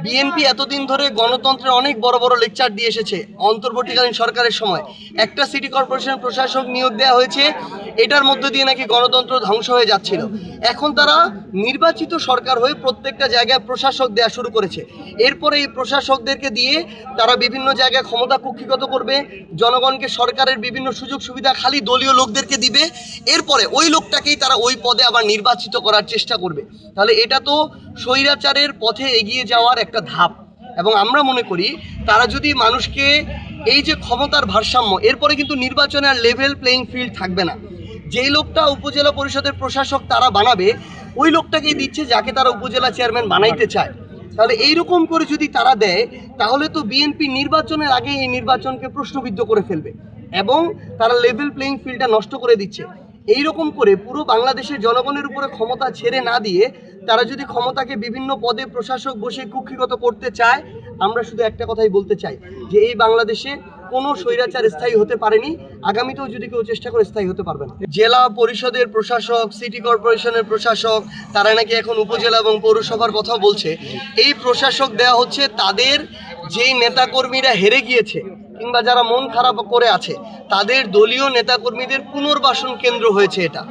BNP এতদিন ধরে গণতন্ত্রের অনেক বড় বড় লেকচার দিয়ে এসেছে। অন্তর্বর্তীকালীন সরকারের সময় একটা সিটি কর্পোরেশন প্রশাসক নিয়োগ দেওয়া হয়েছে, এটার মধ্য দিয়ে নাকি গণতন্ত্র ধ্বংস হয়ে যাচ্ছিল। এখন তারা নির্বাচিত সরকার হয়ে প্রত্যেকটা জায়গায় প্রশাসক দেওয়া শুরু করেছে। এরপরে এই প্রশাসকদেরকে দিয়ে তারা বিভিন্ন জায়গায় ক্ষমতা কুক্ষিগত করবে, জনগণকে সরকারের বিভিন্ন সুযোগ সুবিধা খালি দলীয় লোকদেরকে দিবে, এরপরে ওই লোকটাকেই তারা ওই পদে আবার নির্বাচিত করার চেষ্টা করবে। তাহলে এটা তো স্বৈরাচারের পথে এগিয়ে যাওয়ার একটা ধাপ। এবং আমরা মনে করি তারা যদি মানুষকে এই যে ক্ষমতার ভারসাম্য, এরপরে কিন্তু নির্বাচনে আর লেভেল প্লেইং ফিল্ড থাকবে না। যেই লোকটা উপজেলা পরিষদের প্রশাসক তারা বানাবে, ওই লোকটাকেই দিচ্ছে যাকে তারা উপজেলা চেয়ারম্যান বানাইতে চায়। তাহলে এইরকম করে যদি তারা দেয়, তাহলে তো বিএনপি নির্বাচনের আগে এই নির্বাচনকে প্রশ্নবিদ্ধ করে ফেলবে এবং তারা লেভেল প্লেইং ফিল্ডটা নষ্ট করে দিচ্ছে। এইরকম করে পুরো বাংলাদেশের জনগণের উপরে ক্ষমতা ছেড়ে না দিয়ে তারা যদি ক্ষমতাকে বিভিন্ন পদে প্রশাসক বসে কুক্ষিগত করতে চায়, আমরা শুধু একটা কথাই বলতে চাই যে এই বাংলাদেশে কোনো স্বৈরাচার স্থায়ী হতে পারেনি, আগামীতেও যদি কেউ চেষ্টা করে স্থায়ী হতে পারবে না। জেলা পরিষদের প্রশাসক, সিটি কর্পোরেশনের প্রশাসক, তারা নাকি এখন উপজেলা এবং পৌরসভার কথা বলছে। এই প্রশাসক দেওয়া হচ্ছে তাদের যেই নেতাকর্মীরা হেরে গিয়েছে কিংবা যারা মন খারাপ করে আছে, তাদের দলীয় নেতাকর্মীদের পুনর্বাসন কেন্দ্র হয়েছে এটা।